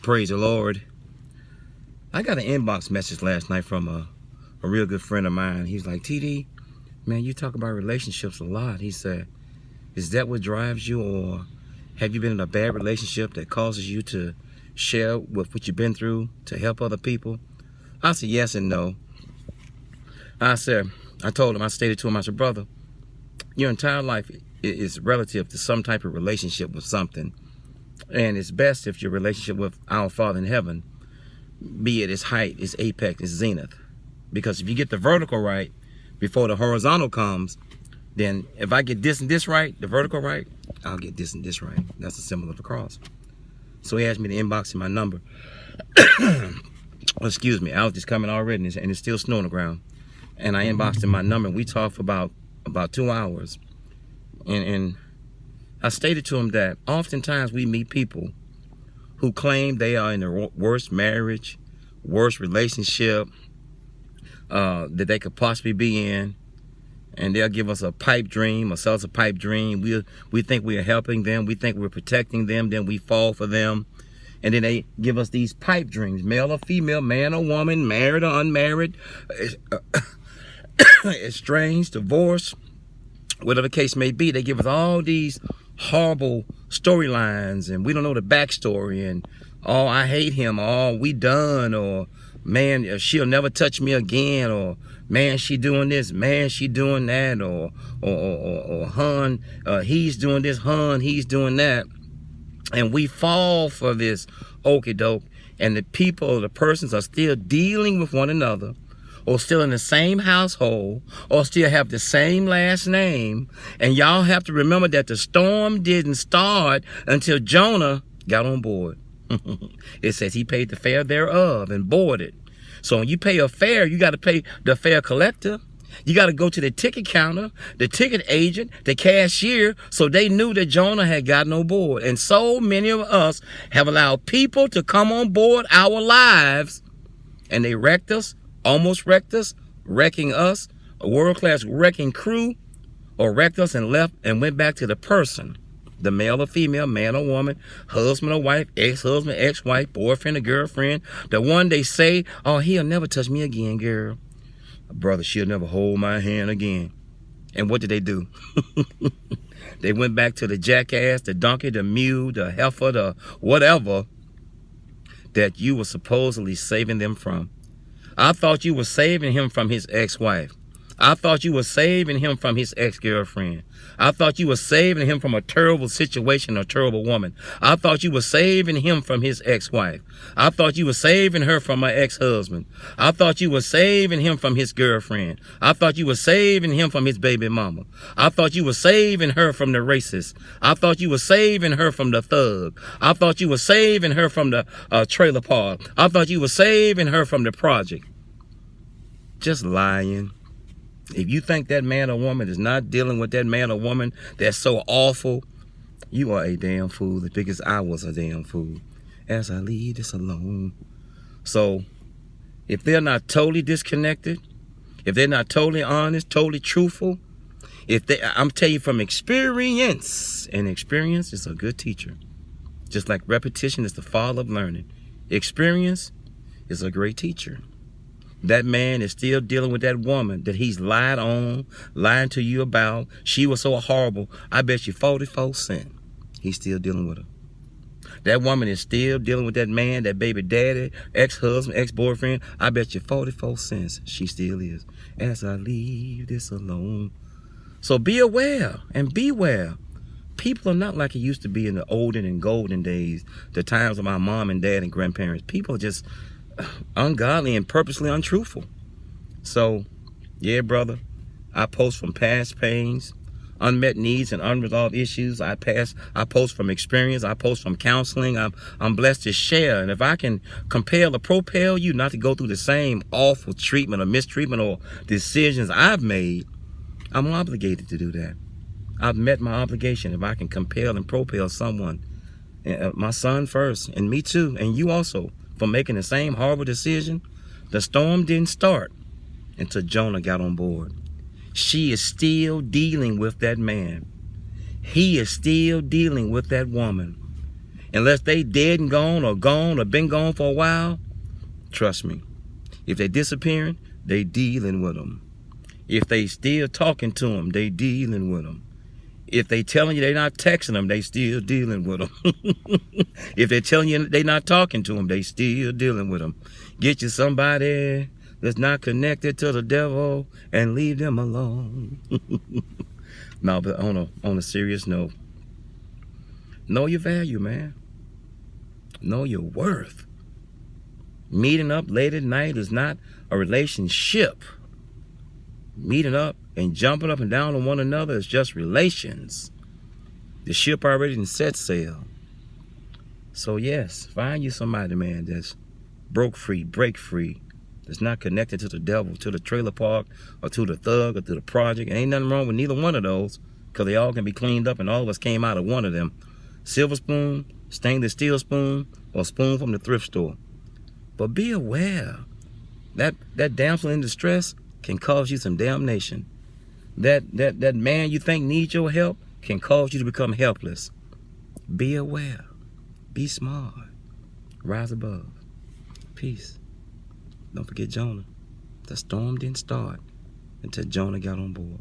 Praise the Lord. I got an inbox message last night from a real good friend of mine. He's like, TD, man, you talk about relationships a lot. He said, is that what drives you, or have you been in a bad relationship that causes you to share with what you've been through to help other people? I said yes and no. I told him, I stated to him, I said, brother, your entire life is relative to some type of relationship with something. And it's best if your relationship with our Father in heaven, be it its height, its apex, its zenith. Because if you get the vertical right before the horizontal comes, then if I get this and this right, the vertical right, I'll get this and this right. That's the symbol of the cross. So he asked me to inbox him my number. Excuse me, I was just coming already, and it's still snow on the ground. And I inboxed him my number, and we talked for about 2 hours. And I stated to him that oftentimes we meet people who claim they are in the worst marriage, worst relationship that they could possibly be in. And they'll give us a pipe dream or sell us a pipe dream. We think we are helping them. We think we're protecting them. Then we fall for them. And then they give us these pipe dreams, male or female, man or woman, married or unmarried, estranged, divorced, whatever the case may be. They give us all these horrible storylines, and we don't know the backstory, and oh, I hate him, or we done, or man, she'll never touch me again, or man, she doing this, man, she doing that, or hun, he's doing this, hun, he's doing that. And we fall for this okie doke, and the people, the persons are still dealing with one another, or still in the same household, or still have the same last name. And y'all have to remember that the storm didn't start until Jonah got on board. It says he paid the fare thereof and boarded. So when you pay a fare, you got to pay the fare collector. You got to go to the ticket counter, the ticket agent, the cashier, so they knew that Jonah had gotten on board. And so many of us have allowed people to come on board our lives, and they wrecked us, almost wrecked us, wrecking us, a world-class wrecking crew, or wrecked us and left and went back to the person, the male or female, man or woman, husband or wife, ex-husband, ex-wife, boyfriend or girlfriend, the one they say, oh, he'll never touch me again, girl. Brother, she'll never hold my hand again. And what did they do? They went back to the jackass, the donkey, the mule, the heifer, the whatever that you were supposedly saving them from. I thought you were saving him from his ex-wife. I thought you were saving him from his ex-girlfriend. I thought you were saving him from a terrible situation, a terrible woman. I thought you were saving him from his ex-wife. I thought you were saving her from her ex-husband. I thought you were saving him from his girlfriend. I thought you were saving him from his baby mama. I thought you were saving her from the racist. I thought you were saving her from the thug. I thought you were saving her from the trailer park. I thought you were saving her from the project. Just lying. If you think that man or woman is not dealing with that man or woman that's so awful, you are a damn fool, because I was a damn fool as I leave this alone. So if they're not totally disconnected, if they're not totally honest, totally truthful, I'm telling you from experience, and experience is a good teacher. Just like repetition is the father of learning. Experience is a great teacher. That man is still dealing with that woman that he's lied on, lying to you about. She was so horrible. I bet you 44 cents. He's still dealing with her. That woman is still dealing with that man, that baby daddy, ex-husband, ex-boyfriend. I bet you 44 cents she still is. As I leave this alone. So be aware and beware. People are not like it used to be in the olden and golden days, the times of my mom and dad and grandparents. People are just ungodly and purposely untruthful. So yeah, brother, I post from past pains, unmet needs, and unresolved issues. I post from experience. I post from counseling. I'm blessed to share, and if I can compel or propel you not to go through the same awful treatment or mistreatment or decisions I've made, I'm obligated to do that. I've met my obligation if I can compel and propel someone, my son first, and me too, and you also, for making the same horrible decision. The storm didn't start until Jonah got on board. She is still dealing with that man. He is still dealing with that woman. unless they dead and gone or been gone for a while, trust me, if they disappearing, they dealing with them. If they still talking to them, they dealing with them. If they telling you they not texting them, they still dealing with them. If they telling you they not talking to them, they still dealing with them. Get you somebody that's not connected to the devil and leave them alone. No, but on a serious note, know your value, man. Know your worth. Meeting up late at night is not a relationship. Meeting up and jumping up and down on one another is just relations. The ship already done set sail. So yes, find you somebody, man, that's broke free, break free, that's not connected to the devil, to the trailer park, or to the thug, or to the project. And ain't nothing wrong with neither one of those, because they all can be cleaned up, and all of us came out of one of them. Silver spoon, stainless steel spoon, or spoon from the thrift store. But be aware, that damsel in distress can cause you some damnation. That man you think needs your help can cause you to become helpless. Be aware. Be smart. Rise above. Peace. Don't forget Jonah. The storm didn't start until Jonah got on board.